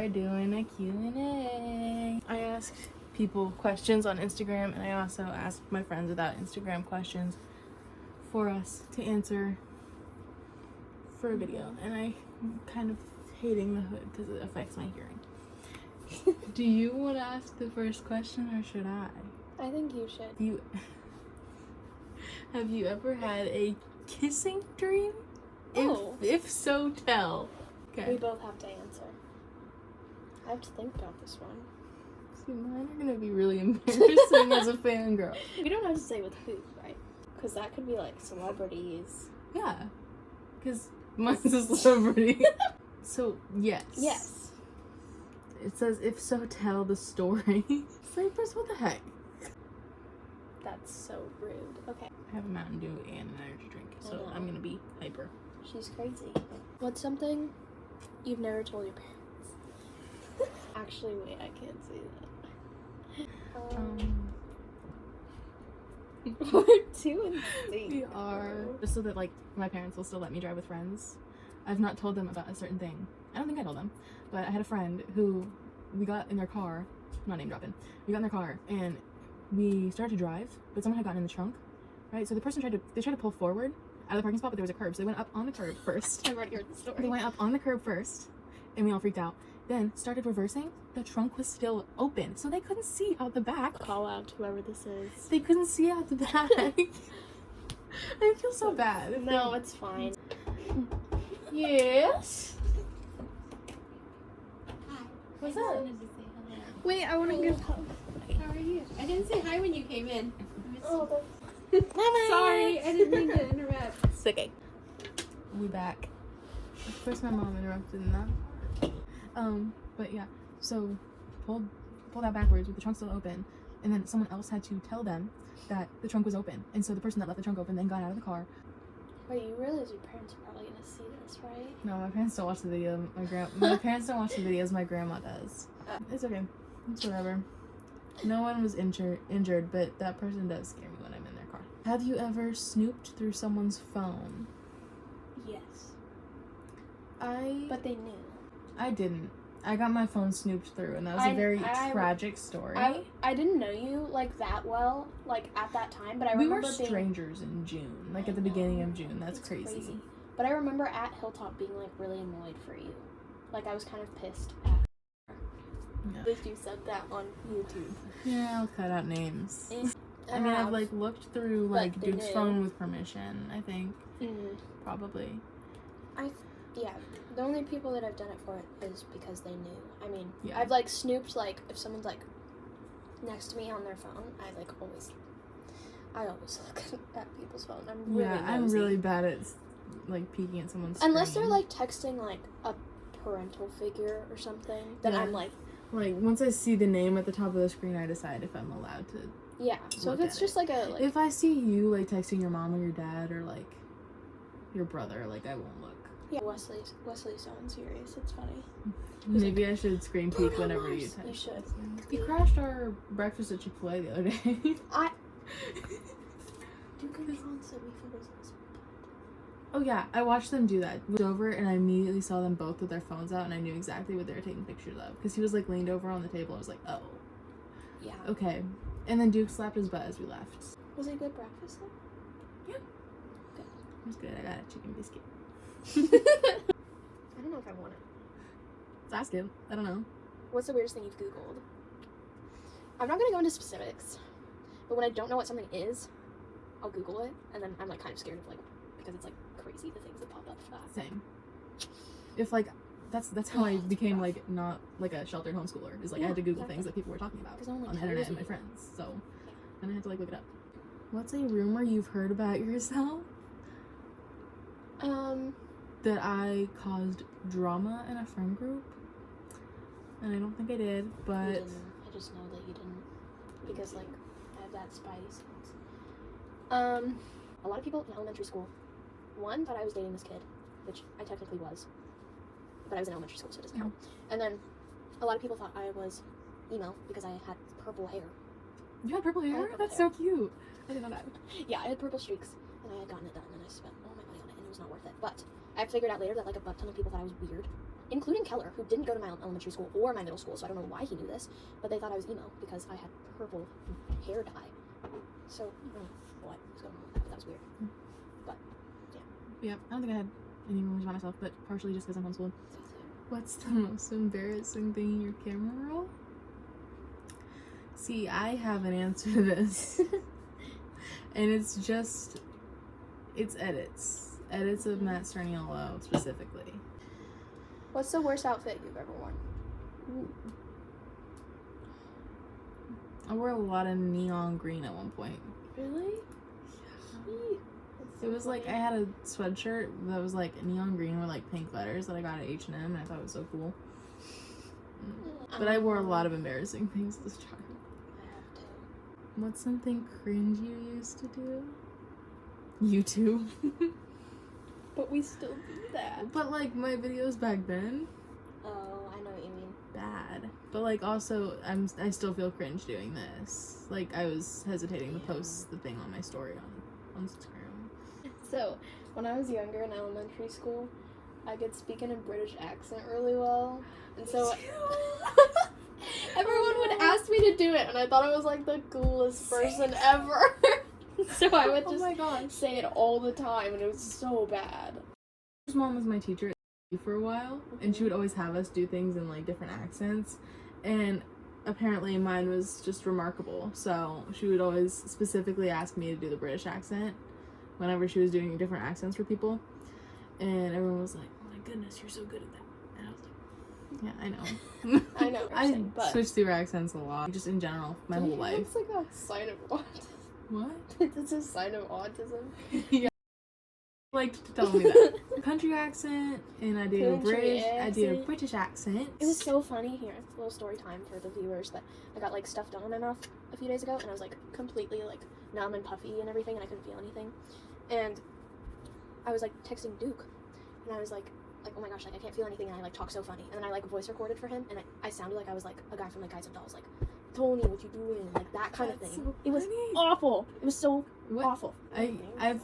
are doing a Q&A. I asked people questions on Instagram, and I also asked my friends without Instagram questions for us to answer for a video. And I'm kind of hating the hood because it affects my hearing. Do you want to ask the first question, or should I? I think you should. Have you ever had a kissing dream? Oh. If so, tell. Okay. We both have to answer. I have to think about this one. See, mine are gonna be really embarrassing as a fangirl. We don't have to say with who, right? Because that could be like celebrities. Yeah. Because mine's a celebrity. So, yes. Yes. It says, if so, tell the story. Cypress, what the heck? That's so rude. Okay. I have a Mountain Dew and an energy drink, so I'm gonna be hyper. She's crazy. What's something you've never told your parents? Actually, wait, I can't say that. We're too insane. We are. Just so that, like, my parents will still let me drive with friends. I've not told them about a certain thing. I don't think I told them, but I had a friend who we got in their car, not name dropping, we got in their car and we started to drive, but someone had gotten in the trunk, right? So the person tried to pull forward out of the parking spot, but there was a curb, so they went up on the curb first. I've already heard the story. They went up on the curb first, and we all freaked out. Then started reversing. The trunk was still open, so they couldn't see out the back. Call out to whoever this is. They couldn't see out the back. I feel so bad. No, it's fine. Yes. Hi. What's I just up? wanted to say hello. Wait, I want to give. How are you? I didn't say hi when you came in. Oh, Sorry, I didn't mean to interrupt. It's okay. We back. Of course, my mom interrupted in that. But yeah. So, pulled out backwards with the trunk still open, and then someone else had to tell them that the trunk was open, and so the person that left the trunk open then got out of the car. Wait, you realize your parents are probably gonna see this, right? No, my parents don't watch the video. My parents don't watch the videos. My grandma does. It's okay. It's whatever. No one was injured, but that person does scare me when I'm in their car. Have you ever snooped through someone's phone? Yes. But they knew. I didn't. I got my phone snooped through, and that was a very tragic story. I didn't know you, like, that well, like, at that time, but I we remember were strangers in June, like, at the beginning of June. That's crazy. But I remember at Hilltop being, like, really annoyed for you. Like, I was kind of pissed at her. Yeah. That you said that on YouTube. Yeah, I'll cut out names. I mean, have. I've, like, looked through, like, they Duke's knew. phone with permission, I think. Mm. Probably. Yeah, the only people that I've done it for is because they knew. I mean, Yeah. I've, like, snooped, like, if someone's, like, next to me on their phone, I always look at people's phone. I'm really nosy. I'm really bad at, like, peeking at someone's Unless screen. they're, like, texting, like, a parental figure or something, then Yeah. I'm, like... Like, once I see the name at the top of the screen, I decide if I'm allowed to. Yeah, so if look it's at just, like, a... Like, if I see you, like, texting your mom or your dad or, like, your brother, like, I won't look. yeah, Wesley's so unserious. It's funny. Maybe I should screen peek Bruno whenever you Mars. text. You should. You crashed our breakfast at Chick-fil-A the other day. Duke and John sent me photos of this. Oh yeah, I watched them do that. I was over and I immediately saw them both with their phones out, and I knew exactly what they were taking pictures of. Because he was, like, leaned over on the table. I was like, oh. Yeah. Okay. And then Duke slapped his butt as we left. Was it a good breakfast, though? Yeah. Good. It was good. I got a chicken biscuit. I don't know if I want it. Let's ask him. I don't know. What's the weirdest thing you've Googled? I'm not going to go into specifics, but when I don't know what something is, I'll Google it, and then I'm, like, kind of scared of, like, because it's, like, crazy, the things that pop up for that. Same. If, like, that's how I became, like, not, like, a sheltered homeschooler. Is, like, I had to Google things that people were talking about no one, like, on the internet and my friends. So, and I had to, like, look it up. What's a rumor you've heard about yourself? That I caused drama in a friend group. And I don't think I did, but... You didn't. I just know that you didn't. Because, like, I have that spidey sense. A lot of people in elementary school, one, thought I was dating this kid, which I technically was. But I was in elementary school, so it doesn't count. And then, a lot of people thought I was emo because I had purple hair. You had purple hair? purple That's hair. so cute. I didn't know that. Yeah, I had purple streaks, and I had gotten it done, and I spent all my money on it, and it was not worth it. But I figured out later that like a butt ton of people thought I was weird, including Keller, who didn't go to my elementary school or my middle school, so I don't know why he knew this, but they thought I was emo because I had purple hair dye. So I don't know what was going on with that, but that was weird. But Yeah, I don't think I had any rumors about myself, but partially just because I'm homeschooled. What's the most embarrassing thing in your camera roll? See, I have an answer to this. And it's edits. Edits of Matt Cerniolo specifically. what's the worst outfit you've ever worn? I wore a lot of neon green at one point. Really? It was like I had a sweatshirt that was like neon green with like pink letters that I got at H&M, and I thought it was so cool. But I wore a lot of embarrassing things this child. I have to. What's something cringe you used to do? YouTube. But we still do that. But like my videos back then, Oh, I know what you mean. bad. But like also I still feel cringe doing this. Like I was hesitating to post the thing on my story on Instagram. So, when I was younger in elementary school, I could speak in a British accent really well. And so everyone would ask me to do it, and I thought I was like the coolest person ever. So I would Oh my just gosh. say it all the time, and it was so bad. His mom was my teacher for a while, and she would always have us do things in like different accents, and apparently mine was just remarkable, so she would always specifically ask me to do the British accent whenever she was doing different accents for people, and everyone was like, oh my goodness, you're so good at that. And I was like, yeah, I know. I know what you're I saying, but switched through accents a lot, just in general, my whole life. It's like a sign of autism. What? It's a sign of autism. Yeah. Like to tell me that. Country accent, and I did a British accent. It was so funny here. A little story time for the viewers that I got like stuff done on my mouth a few days ago, and I was like completely like numb and puffy and everything, and I couldn't feel anything. And I was like texting Duke, and I was like, oh my gosh, like I can't feel anything, and I like talk so funny. And then I like voice recorded for him, and I sounded like I was like a guy from like Guys and Dolls, like, Tony, what you doing? Like that kind of thing. So It was funny. awful. It was so What? awful. I've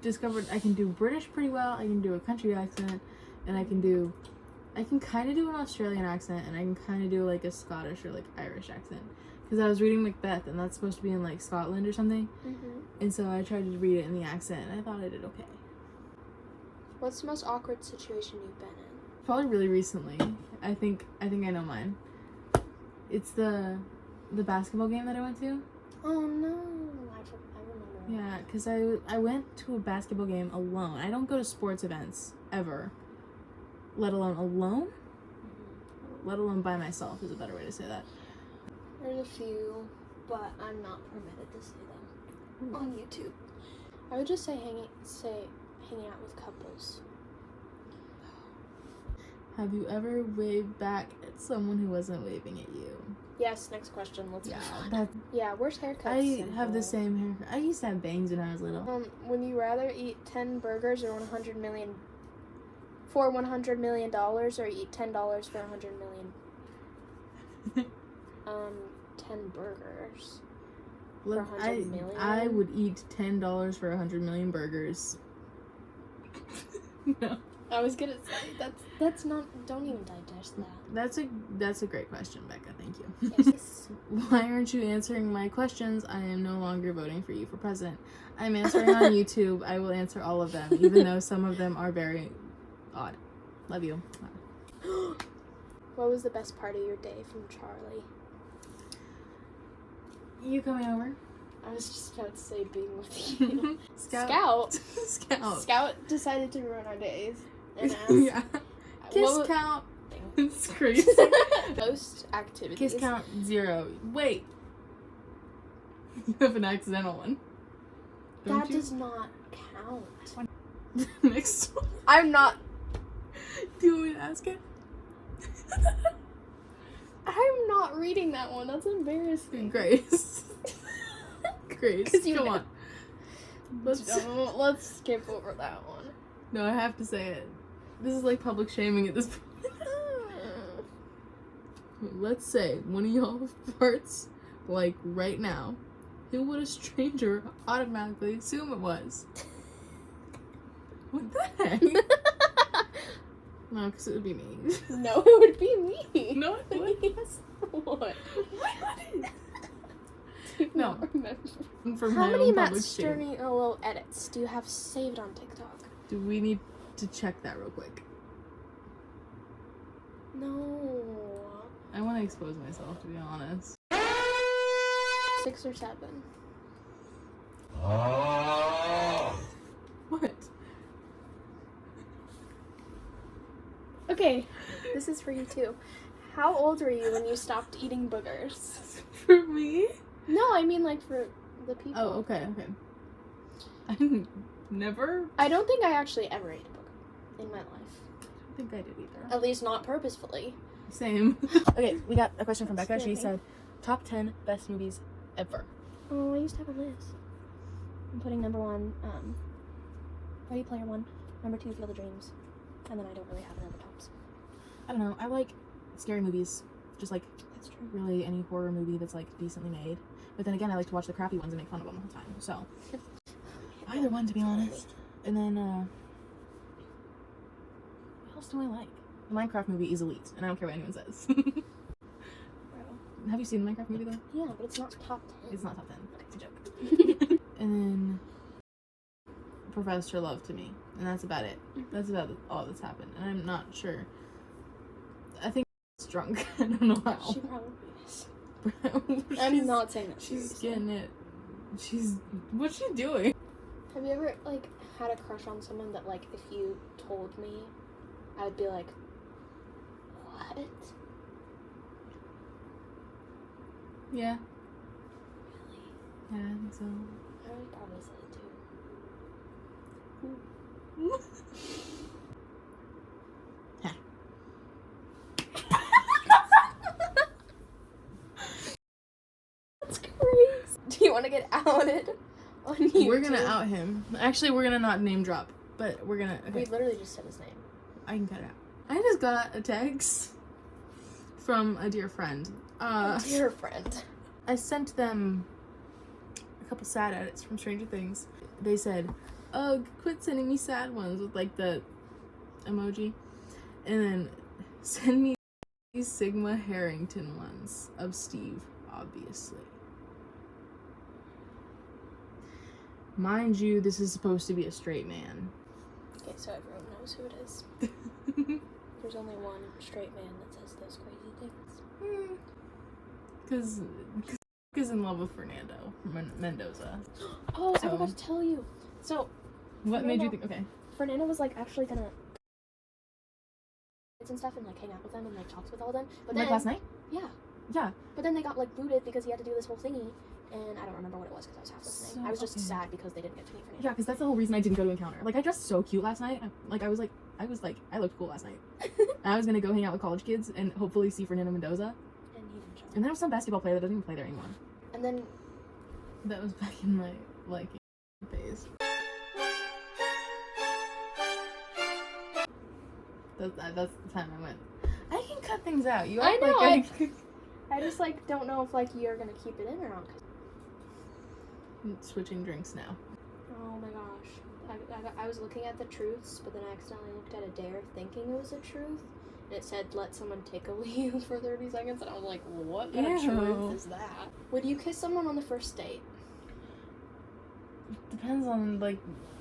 discovered I can do British pretty well, I can do a country accent, and I can kind of do an Australian accent, and I can kind of do like a Scottish or like Irish accent. Because I was reading Macbeth, and that's supposed to be in like Scotland or something, and so I tried to read it in the accent, and I thought I did okay. What's the most awkward situation you've been in? Probably really recently. I think I know mine. It's the basketball game that I went to. Oh no, I remember. Yeah, because I went to a basketball game alone. I don't go to sports events ever, let alone alone. Let alone by myself is a better way to say that. There's a few, but I'm not permitted to say them on YouTube. I would just say hanging out with couples. Have you ever waved back at someone who wasn't waving at you? Yes, next question. Let's Yeah, move on. that Yeah, worst haircuts. I have the same haircut. I used to have bangs when I was little. Would you rather eat 10 burgers or $100 million for $100 million, or eat $10 for $100 million? 10 burgers. For 100 million? I would eat $10 for 100 million burgers. No. I was gonna say that's not. Don't even digest that. That's a great question, Becca. Thank you. Yes. Why aren't you answering my questions? I am no longer voting for you for president. I'm answering on YouTube. I will answer all of them, even though some of them are very odd. Love you. What was the best part of your day from Charlie? You coming over? I was just about to say being with you. Scout. Scout decided to ruin our days and asked. Yeah. Kiss What count. It's crazy. most activities. Kiss count 0. Wait. You have an accidental one. Don't That you? does not count. Next one. I'm not. Do you want me to ask it? I'm not reading that one. That's embarrassing. Grace. Grace. 'Cause you Come know. on. Let's skip over that one. No, I have to say it. This is like public shaming at this point. Let's say one of y'all farts, like right now. Who would a stranger automatically assume it was? What the heck? No, because it would be me. No, it would be me. No, it wouldn't. Yes. What? No. Remember. For How my many own Matt public shame. Sturniolo edits do you have saved on TikTok? Do we need to check that real quick? No. I want to expose myself, to be honest. 6 or 7. What? Okay, this is for you too. How old were you when you stopped eating boogers? For me? No, I mean like for the people. Oh, okay. I never. I don't think I actually ever ate a booger in my life. I don't think I did either. At least not purposefully. Same. Okay, we got a question from Becca. She Excuse me. said, top 10 best movies ever. Oh, I used to have a list. I'm putting number 1, Ready Player One. Number 2, Field of Dreams. And then I don't really have another tops. I don't know. I like scary movies. Just like That's true. really any horror movie that's like decently made. But then again, I like to watch the crappy ones and make fun of them the whole time. So either one, to be honest. And then what else do I like? The Minecraft movie is elite, and I don't care what anyone says. Bro. Have you seen the Minecraft movie though? Yeah, but it's not top 10. It's not top 10. It's a joke. And then Professor Love to me, and that's about it. That's about all that's happened, and I'm not sure. I think she's drunk. I don't know how. She probably is. She's- I'm not saying that. She's seriously. getting it. What's she doing? Have you ever, like, had a crush on someone that, like, if you told me, I'd be like, what? Yeah. Really? Yeah, I think so. I would probably say it too. That's crazy. Do you want to get outed on YouTube? We're gonna out him. Actually, we're gonna not name drop, but we're gonna. We Okay, literally just said his name. I can cut it out. I just got a text from a dear friend. Dear friend. I sent them a couple sad edits from Stranger Things. They said, "Oh, quit sending me sad ones," with like the emoji, and then send me these Sigma Harrington ones of Steve, obviously. Mind you, this is supposed to be a straight man. Okay, so everyone knows who it is. There's only one straight man that says those crazy things. Because in love with Fernando Mendoza. Oh, So- I forgot to tell you. So, What made you Fernando- think? Okay. Fernando was like actually gonna and stuff and like hang out with them and like talk with all of them. But Like then, last night? yeah. Yeah. But then they got like booted because he had to do this whole thingy, and I don't remember what it was because I was half listening. So, I was just okay. sad because they didn't get to meet Fernando. Yeah, because that's the whole reason I didn't go to Encounter. Like, I dressed so cute last night. I looked cool last night. I was gonna go hang out with college kids and hopefully see Fernando Mendoza. And he didn't show up. And there was some basketball player that doesn't even play there anymore. And then That was back in my, like, phase. That's the time I went. I can cut things out. You I act know, like I just like don't know if like you're gonna keep it in or not. I'm switching drinks now. Oh my gosh. I was looking at the truths, but then I accidentally looked at a dare thinking it was a truth. And it said, let someone tickle you for 30 seconds. And I was like, what kind of Ew. truth is that? Would you kiss someone on the first date? Depends on, like,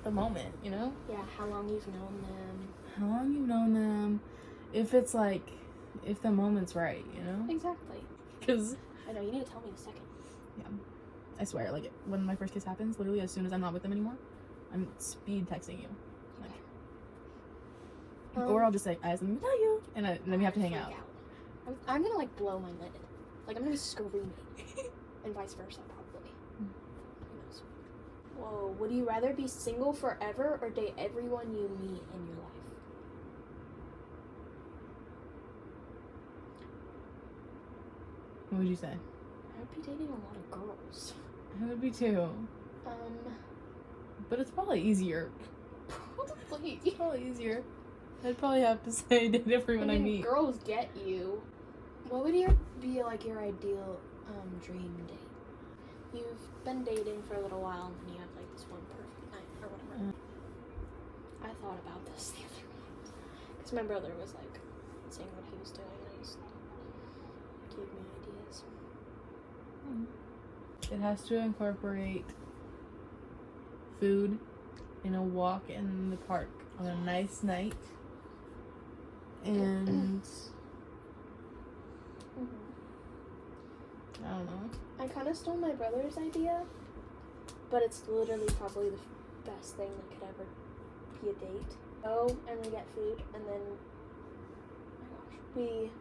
the moment, you know? Yeah, how long you've known them. How long you've known them. If it's, like, if the moment's right, you know? Exactly. Because, I know, you need to tell me in a second. yeah, I swear, like, when my first kiss happens, literally as soon as I'm not with them anymore, I'm speed texting you. Like, or I'll just say, I have something to tell you, and then we have to hang freak out. I'm gonna like blow my lid. Like I'm gonna be screaming. And vice versa, probably. Who knows? Whoa, would you rather be single forever or date everyone you meet in your life? What would you say? I'd be dating a lot of girls. I would be too. But it's probably easier. Probably. It's probably easier. I'd probably have to say date everyone I meet. Girls get you. What would be like your ideal dream date? You've been dating for a little while and then you have like this one perfect night or whatever. I thought about this the other night because So my brother was like saying what he was doing, and he just gave me ideas. It has to incorporate food and a walk in the park on a nice night. And I don't know. I kind of stole my brother's idea, but it's literally probably the best thing that could ever be a date. Go and we get food, and then we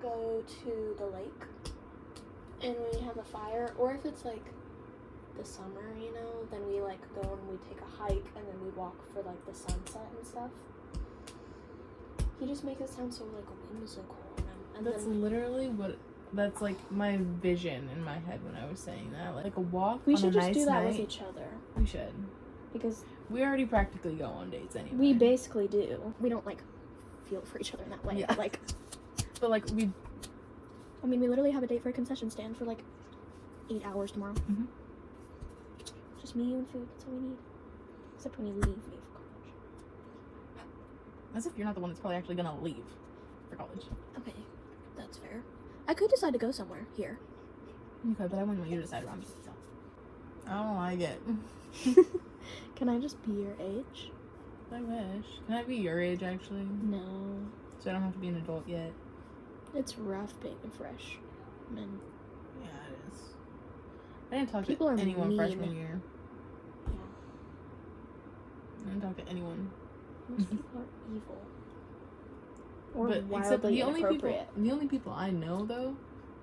go to the lake and we have a fire, or if it's like the summer, you know, then we like go and we take a hike and then we walk for like the sunset and stuff. He just makes it sound so like whimsical, and That's then literally that's like my vision in my head when I was saying that. Like a walk we on a should just nice do that night. with each other, We should. because We already practically go on dates anyway. we basically do. We don't like feel for each other in that way. Yeah. But, like, But like we I mean, we literally have a date for a concession stand for like 8 hours tomorrow. Mhm. Just me, you, and food. That's all we need. Except when you leave me for college. as if you're not the one that's probably actually gonna leave for college. Okay, that's fair. I could decide to go somewhere here. Okay, but I wouldn't want you to decide around me. So. I don't like it. Can I just be your age? I wish. Can I be your age actually? No. So I don't have to be an adult yet. It's rough being a freshman. Yeah, it is. I didn't talk People to are anyone mean. freshman year. Yeah. I didn't talk to anyone. Most people are evil. Or But except wildly the only inappropriate. people I know though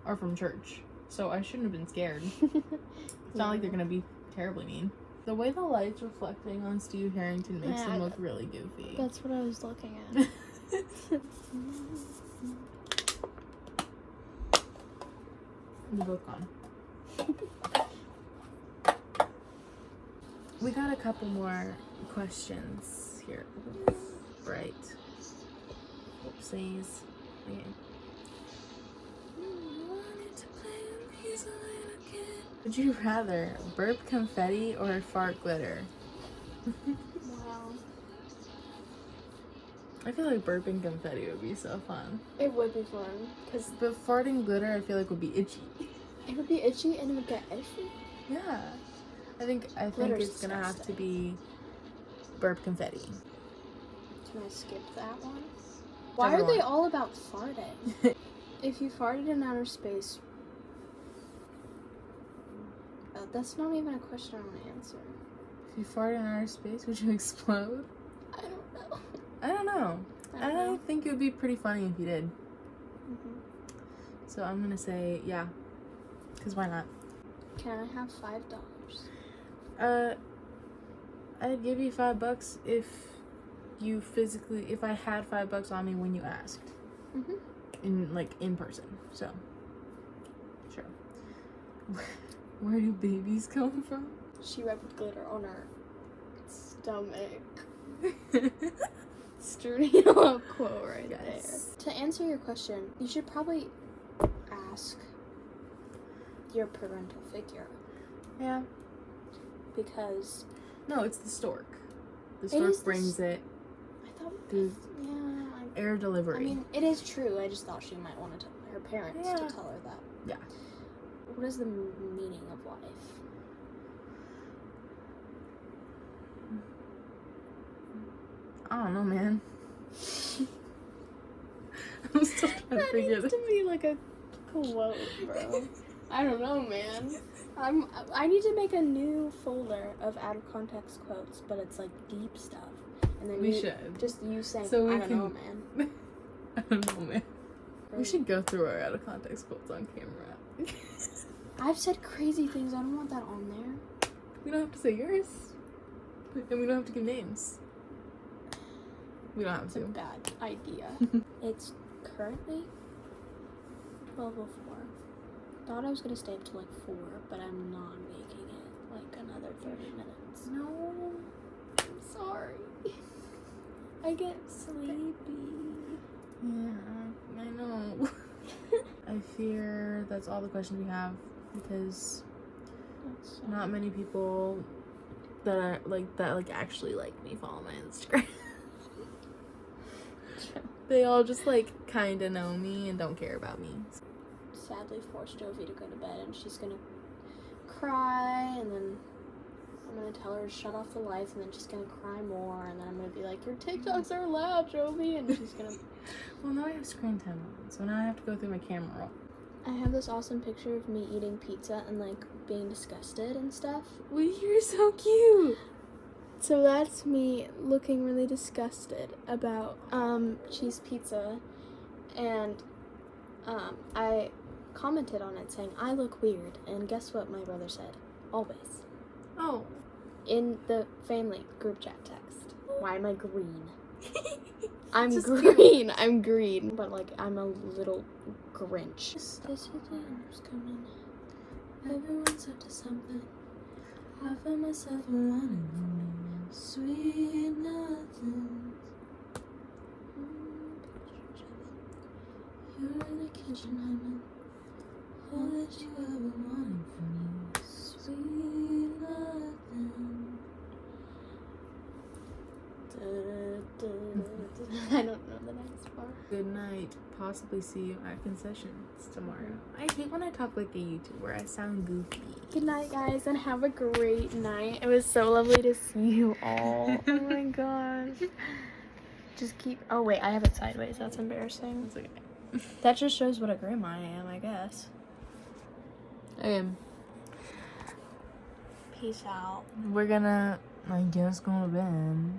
are from church. So I shouldn't have been scared. It's not like they're gonna be terribly mean. The way the light's reflecting on Steve Harrington makes Yeah, him look really goofy. That's what I was looking at. The book on. We got a couple more questions here. Right. Oopsies. Okay. Would you rather burp confetti or fart glitter? Wow. I feel like burping confetti would be so fun. It would be fun, because But farting glitter I feel like would be itchy. it would be itchy and it would get itchy. Yeah. I think Glitter's it's gonna have to disgusting. be burp confetti. Can I skip that one? Why Whichever are they one. all about farting? If you farted in outer space, that's not even a question I want to answer. If you fart in outer space, would you explode? I don't know. I don't know. I think it would be pretty funny if you did. Mhm. So I'm gonna say yeah. Cause why not? Can I have $5? I'd give you $5 if I had $5 on me when you asked. Mhm. In person. So sure. Where do babies come from? She rubbed glitter on her stomach. Sturdy love quote right Yes. there. To answer your question, you should probably ask your parental figure, Yeah. because No, it's the stork. The It stork is the brings it I thought, through yeah, air delivery. I mean, it is true. I just thought she might want to tell her parents Yeah. to tell her that. Yeah. What is the meaning of life? I don't know, man. I'm still trying to That figure needs to be like a quote, bro. I don't know, man. I need to make a new folder of out of context quotes, but it's like deep stuff. And then We you, should. just you saying, So we I don't can- know, man. I don't know, man. We should go through our out of context quotes on camera. I've said crazy things. I don't want that on there. We don't have to say yours. And we don't have to give names. We don't have It's a to. bad idea. It's currently 12:04. Thought I was gonna stay up till like 4, but I'm not making it like another 30 minutes. No. I'm sorry. I get sleepy. Yeah, I know. I fear that's all the questions we have because That's so not many people that actually like me follow my Instagram. They all just like kind of know me and don't care about me. Sadly forced Jovie to go to bed, and she's gonna cry, and then I'm gonna tell her to shut off the lights, and then she's gonna cry more, and then I'm gonna be like, your TikToks are loud, Jovie, and she's gonna... Well, now I have screen time on, so now I have to go through my camera roll. I have this awesome picture of me eating pizza and, like, being disgusted and stuff. Well, you're so cute. So that's me looking really disgusted about cheese pizza, and I commented on it saying, I look weird, and guess what my brother said? Always. Oh. In the family group chat text. Why am I green? I'm Just green. I'm green. But, like, I'm a little Grinch. This dinner's coming. Everyone's up to something. I found myself running. Sweet nothing. You're in the kitchen, I'm in. All that you ever wanted from me. Sweet nothing. I don't know the next part. Good night. Possibly see you at concessions tomorrow. I hate when I talk like a YouTuber. I sound goofy. Good night, guys, and have a great night. It was so lovely to see you all. Oh my gosh. Just keep... Oh, wait, I have it sideways. That's embarrassing. It's okay. That just shows what a grandma I am, I guess. Peace out. We're gonna, I guess, go to bed.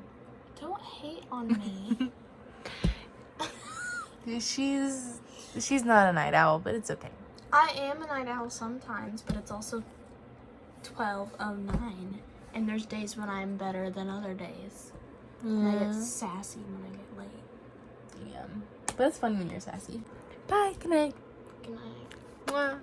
Don't hate on me. She's not a night owl, but it's okay. I am a night owl sometimes, but it's also 12:09. And there's days when I'm better than other days. And I get sassy when I get late. Yeah. But it's fun when you're sassy. Bye. Good night. Good night. Mwah.